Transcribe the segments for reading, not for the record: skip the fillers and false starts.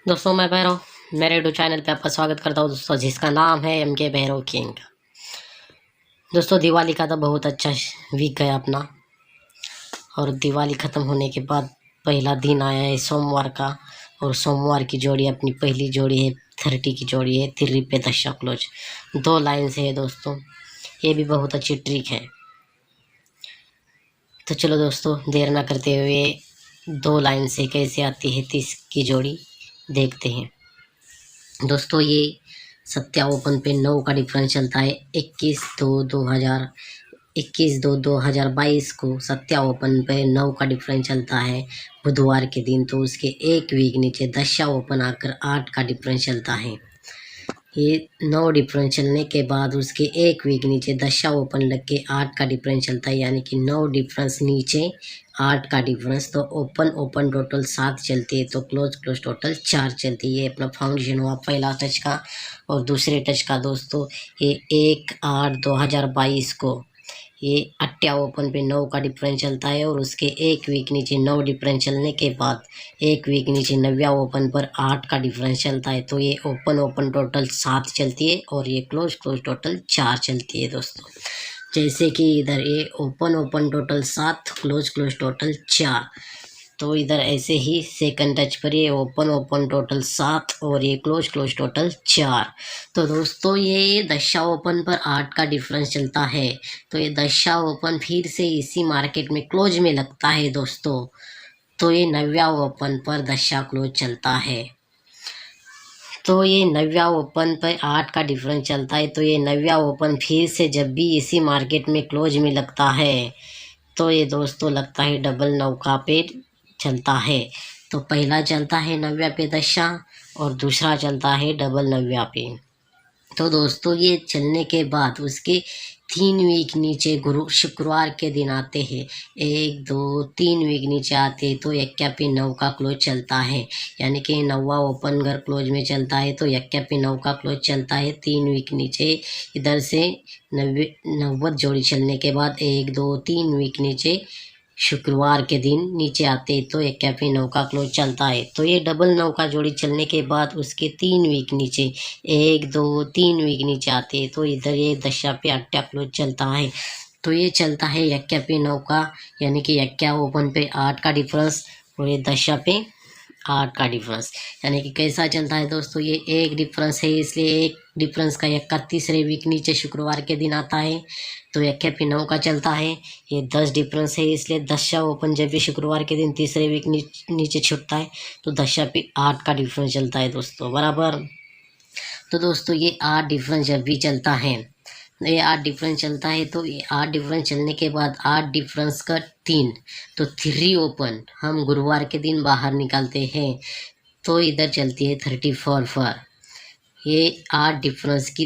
दोस्तों मैं भैरव मेरे यूट्यूब चैनल पे आपका स्वागत करता हूँ दोस्तों, जिसका नाम है MK भैरव किंग। दोस्तों दिवाली का तो बहुत अच्छा वीक गया अपना, और दिवाली ख़त्म होने के बाद पहला दिन आया है सोमवार का। और सोमवार की जोड़ी अपनी पहली जोड़ी है 30 की जोड़ी है 3 पे दशा क्लोज। 2 लाइन से है दोस्तों, ये भी बहुत अच्छी ट्रिक है। तो चलो दोस्तों देर ना करते हुए 2 लाइन से कैसे आती है 30 की जोड़ी देखते हैं। दोस्तों ये सत्या ओपन पे 9 का डिफरेंस चलता है 21/2/2022 को। सत्या ओपन पे 9 का डिफरेंस चलता है बुधवार के दिन, तो उसके एक वीक नीचे दशा ओपन आकर 8 का डिफरेंस चलता है। ये 9 डिफरेंस चलने के बाद उसके एक वीक नीचे दशा ओपन लग के 8 का डिफरेंस चलता है, यानी कि 9 डिफरेंस नीचे 8 का डिफरेंस। तो ओपन टोटल 7 चलती है, तो क्लोज टोटल 4 चलती है। ये अपना फाउंडेशन हुआ पहला टच का। और दूसरे टच का दोस्तों ये 1/8/2022 को ये अट्टा ओपन पे 9 का डिफरेंस चलता है, और उसके एक वीक नीचे 9 डिफरेंस चलने के बाद एक वीक नीचे 9वां ओपन पर 8 का डिफरेंस चलता है। तो ये ओपन टोटल 7 चलती है, और ये क्लोज टोटल 4 चलती है दोस्तों। जैसे कि इधर ये ओपन टोटल 7, क्लोज टोटल 4। तो इधर ऐसे ही सेकंड टच पर ये ओपन टोटल 7 और ये क्लोज टोटल 4। तो दोस्तों ये दशा ओपन पर 8 का डिफरेंस चलता है, तो ये दशा ओपन फिर से इसी मार्केट में क्लोज में लगता है दोस्तों। तो ये 9वां ओपन पर दशा क्लोज चलता है। तो ये 9वां ओपन पर 8 का डिफरेंस चलता है, तो ये 9वां ओपन फिर से जब भी इसी मार्केट में क्लोज में लगता है, तो ये दोस्तों लगता है डबल 9 का पे चलता है। तो पहला चलता है 9वां पे दशा, और दूसरा चलता है डबल 9वां पे। तो दोस्तों ये चलने के बाद उसके 3 वीक नीचे शुक्रवार के दिन आते हैं। 1 2 3 वीक नीचे आते हैं, तो यक्का पे 9 का क्लोज चलता है, यानी कि 9वां ओपन घर क्लोज में चलता है, तो यक्का पे 9 का क्लोज चलता है 3 वीक नीचे। इधर से 90 जोड़ी चलने के बाद 1 2 3 वीक नीचे शुक्रवार के दिन नीचे आते, तो एक कैफे 9 का क्लोज चलता है। तो ये डबल 9 का जोड़ी चलने के बाद उसके 3 वीक नीचे 1 2 3 वीक नीचे आते हैं, तो इधर ये दशा पे 8 क्लोज चलता है। तो ये चलता है यक्का पे 9 का, यानी कि यक्का ओपन पे 8 का डिफरेंस, और ये दशा पे 8 का डिफरेंस। यानी कि कैसा चलता है दोस्तों, ये एक डिफरेंस है, इसलिए एक डिफरेंस का यक्का तीसरे वीक नीचे शुक्रवार के दिन आता है, तो यक्का पे 9 का चलता है। ये 10 डिफरेंस है, इसलिए दशा ओपन जब भी शुक्रवार के दिन तीसरे वीक नीचे छूटता है, तो दशा पे 8 का डिफरेंस चलता है दोस्तों, बराबर। तो दोस्तों ये 8 डिफरेंस जब भी चलता है, ये 8 डिफरेंस चलता है, तो ये 8 डिफरेंस चलने के बाद 8 डिफरेंस का 3, तो 3 ओपन हम गुरुवार के दिन बाहर निकालते हैं, तो इधर चलती है 34 पर। ये 8 डिफरेंस की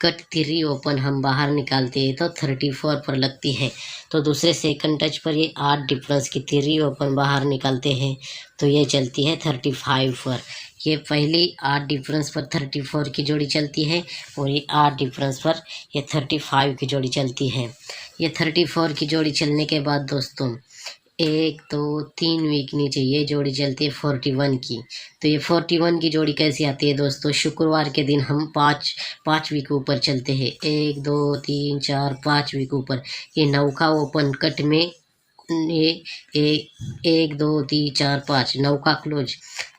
कट 3 ओपन हम बाहर निकालते हैं, तो 34 पर लगती है। तो दूसरे सेकंड टच पर ये 8 डिफरेंस की 3 ओपन बाहर निकालते हैं, तो ये चलती है 35 पर। ये पहली 8 डिफरेंस पर 34 की जोड़ी चलती है, और ये 8 डिफरेंस पर ये 35 की जोड़ी चलती है। ये 34 की जोड़ी चलने के बाद दोस्तों 1 2 3 वीक नीचे ये जोड़ी चलती है 41 की। तो ये 41 की जोड़ी कैसी आती है दोस्तों, शुक्रवार के दिन हम 5 वीक ऊपर चलते हैं, 1 2 3 4 5 वीक ऊपर। ये 9 का ओपन कट में ये 1 2 3 4 5 9 का क्लोज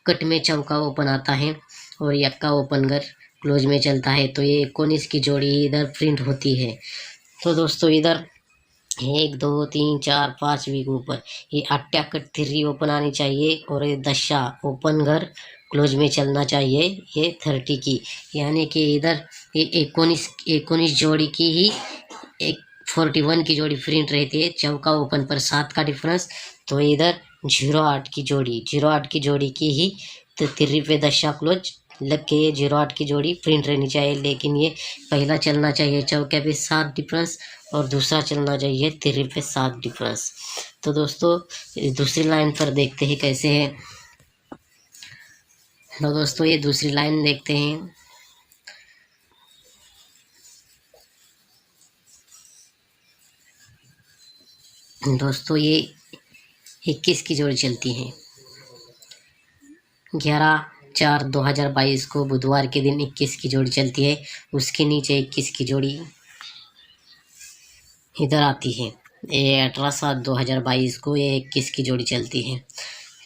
कट में चौका ओपन आता है, और यक्का ओपन घर क्लोज में चलता है, तो ये 19 की जोड़ी इधर प्रिंट होती है। तो दोस्तों इधर 1 2 3 4 5 वीक ऊपर ये 8 कट 3 ओपन आनी चाहिए, और ये दशा ओपन घर क्लोज में चलना चाहिए ये 30 की, यानी कि इधर ये 19 जोड़ी की ही एक 41 की जोड़ी प्रिंट रहती है, चौका ओपन पर 7 का डिफरेंस। तो इधर 08 की जोड़ी की ही तो 3 पे दशा क्लोज लग के ये 08 की जोड़ी प्रिंट रहनी चाहिए, लेकिन ये पहला चलना चाहिए चौके पे 7 डिफरेंस, और दूसरा चलना चाहिए 3 पे 7 डिफरेंस। तो दोस्तों दूसरी लाइन पर देखते हैं कैसे है। तो दोस्तों ये दूसरी लाइन देखते हैं। दोस्तों ये 21 की जोड़ी चलती है, 11 1/4/2022 को बुधवार के दिन 21 की जोड़ी चलती है, उसके नीचे 21 की जोड़ी इधर आती है। ये 18/7/2022 को ये 21 की जोड़ी चलती है।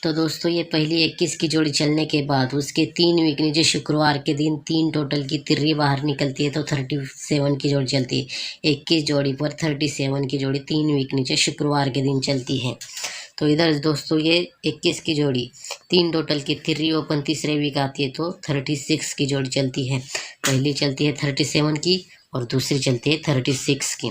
तो दोस्तों ये पहली 21 की जोड़ी चलने के बाद उसके 3 वीक नीचे शुक्रवार के दिन 3 टोटल की तिर्री बाहर निकलती है, तो 37 की जोड़ी चलती है। 21 जोड़ी पर 37 की जोड़ी 3 वीक नीचे शुक्रवार के दिन चलती है। तो इधर दोस्तों ये 21 की जोड़ी 3 टोटल की तिर्री ओपन तीसरे वीक आती है, तो 36 की जोड़ी चलती है। पहली चलती है 37 की और दूसरी चलती है 36 की।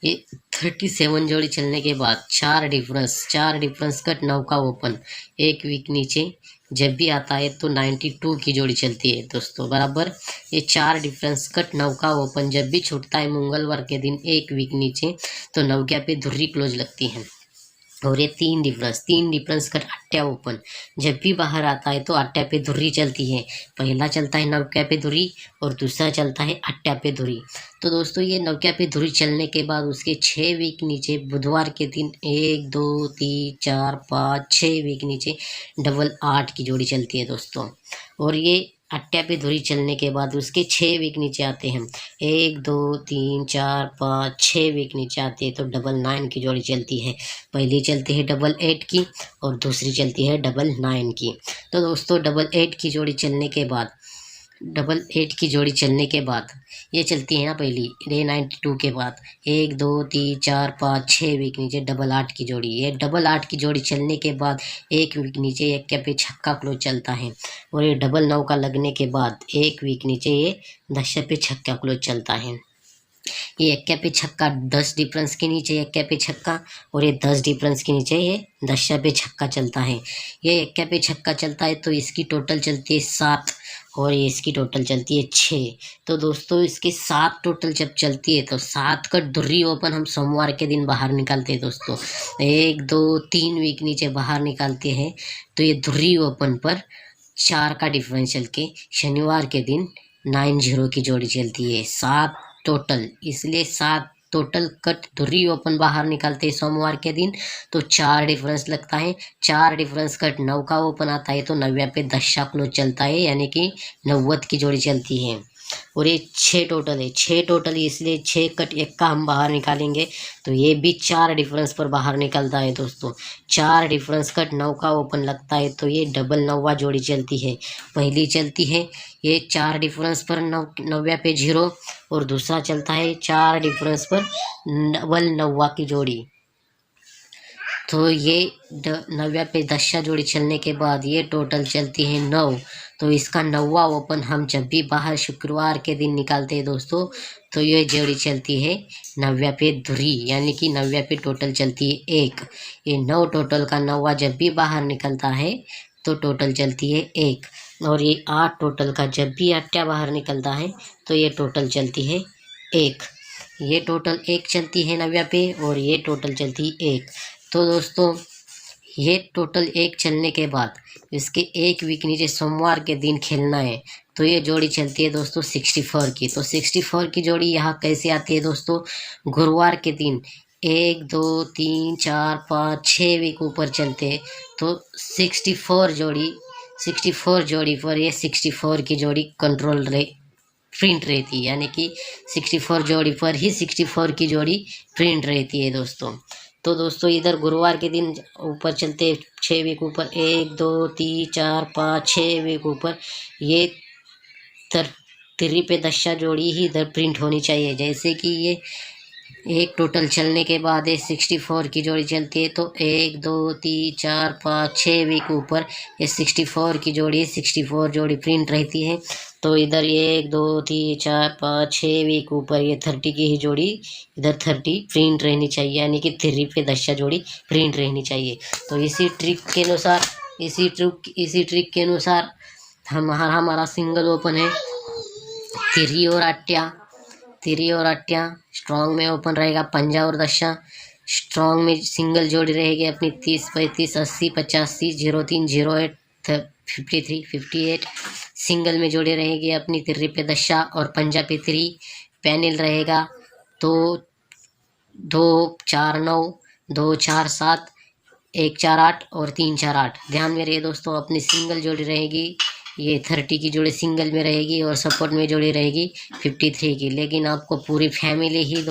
ये 37 जोड़ी चलने के बाद 4 डिफरेंस कट 9 का ओपन 1 वीक नीचे जब भी आता है तो 92 की जोड़ी चलती है दोस्तों, बराबर। ये 4 डिफरेंस कट 9 का ओपन जब भी छूटता है मंगलवार के दिन 1 वीक नीचे, तो नवग्या पे धुर्री क्लोज लगती है। और ये 3 डिफरेंस कट अट्ट्या ओपन जब भी बाहर आता है तो अट्ट्या पे धुर्री चलती है। पहला चलता है नवक्या पे धुर्री और दूसरा चलता है अट्ट्या पे धुर्री। तो दोस्तों ये नवक्या पे धुर्री चलने के बाद उसके 6 वीक नीचे बुधवार के दिन 1 2 3 4 5 6 वीक नीचे डबल 8 की जोड़ी चलती है दोस्तों। और ये अट्ट्या पे धुरी चलने के बाद उसके 6 वीक नीचे आते हैं, 1 2 3 4 5 6 वीक नीचे आते हैं, तो डबल 9 की जोड़ी चलती है। पहली चलती है डबल 8 की और दूसरी चलती है डबल 9 की। तो दोस्तों डबल 8 की जोड़ी चलने के बाद ये चलती है ना पहली डे 92 के बाद 1 2 3 4 5 6 वीक नीचे डबल 8 की जोड़ी। ये डबल 8 की जोड़ी चलने के बाद 1 वीक नीचे एक पे छक्का क्लोज चलता है। और ये डबल 9 का लगने के बाद 1 वीक नीचे ये 10 पे छक्का क्लोज चलता है। ये 1 पे छक्का 10 डिफरेंस के नीचे 1 पे छक्का, और ये 10 डिफरेंस के नीचे ये 10 पे छक्का चलता है। ये 1 पे छक्का चलता है तो इसकी टोटल चलती है 7 और ये इसकी टोटल चलती है 6। तो दोस्तों इसकी 7 टोटल जब चलती है तो 7 का धुर्री ओपन हम सोमवार के दिन बाहर निकालते हैं दोस्तों। 1 2 3 वीक नीचे बाहर निकालते हैं, तो ये धुर्री ओपन पर 4 का डिफरेंशियल के शनिवार के दिन 90 की जोड़ी चलती है। 7 टोटल, इसलिए 7 टोटल कट धुर्री ओपन बाहर निकालते हैं सोमवार के दिन, तो 4 डिफरेंस लगता है। 4 डिफरेंस कट 9 का ओपन आता है तो 90 पे 10 क्लोज चलता है, यानी कि 90 की जोड़ी चलती है। और ये 6 टोटल है, 6 टोटल इसलिए 6 कट 1 का हम बाहर निकालेंगे तो ये भी 4 डिफरेंस पर बाहर निकलता है दोस्तों। 4 डिफरेंस कट 9 का ओपन लगता है तो ये डबल 9वां जोड़ी चलती है। पहली चलती है ये 4 डिफरेंस पर 90 पे 0 और दूसरा चलता है 4 डिफरेंस पर डबल 9वां की जोड़ी। तो ये 90 पे 10 जोड़ी चलने के बाद ये टोटल चलती है 9। तो इसका 9वां ओपन हम जब भी बाहर शुक्रवार के दिन निकालते हैं दोस्तों, तो ये जोड़ी चलती है 90 पे धुरी, यानी कि 90 पे टोटल चलती है 1। ये 9 टोटल का 9वां जब भी बाहर निकलता है तो टोटल चलती है 1। और ये 8 टोटल का जब भी अट्टा बाहर निकलता है तो ये टोटल चलती है 1। ये टोटल 1 चलती है 90 पे और ये टोटल चलती है 1। तो दोस्तों ये टोटल 1 चलने के बाद इसके 1 वीक नीचे सोमवार के दिन खेलना है, तो ये जोड़ी चलती है दोस्तों 64 की। तो 64 की जोड़ी यहाँ कैसे आती है दोस्तों, गुरुवार के दिन 1 2 3 4 5 6 वीक ऊपर चलते हैं तो 64 जोड़ी पर ये 64 की जोड़ी कंट्रोल प्रिंट रहती है, यानी कि 64 जोड़ी पर ही 64 की जोड़ी प्रिंट रहती है दोस्तों। तो दोस्तों इधर गुरुवार के दिन ऊपर चलते 6 वीक ऊपर 1 2 3 4 5 6 वीक ऊपर ये तिर्री पे 10 जोड़ी ही इधर प्रिंट होनी चाहिए। जैसे कि ये एक टोटल चलने के बाद ये 64 की जोड़ी चलती है तो 1 2 3 4 5 6 वीक ऊपर ये 64 की जोड़ी 64 जोड़ी प्रिंट रहती है। तो इधर ये 1 2 3 4 5 6 वीक ऊपर ये 30 की ही जोड़ी इधर 30 प्रिंट रहनी चाहिए, यानी कि 3 पे 10 जोड़ी प्रिंट रहनी चाहिए। तो इसी ट्रिक के अनुसार हमारा सिंगल ओपन है तिरी और अट्टिया स्ट्रॉन्ग में ओपन रहेगा 5 और 10। स्ट्रॉन्ग में सिंगल जोड़ी रहेगी अपनी 30 35 80 85 03 08 53 58। सिंगल में जोड़ी रहेगी अपनी तिर्री पे 10 और 5 पे 3। पैनल रहेगा 2 2 4 9 2 4 7 1 4 8 और 3 4 8। ध्यान में रहे दोस्तों, अपनी सिंगल जोड़ी रहेगी ये 30 की जोड़ी सिंगल में रहेगी और सपोर्ट में जोड़ी रहेगी 53 की। लेकिन आपको पूरी फैमिली ही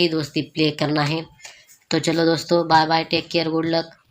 दोस्ती प्ले करना है। तो चलो दोस्तों, bye bye, take care, good luck.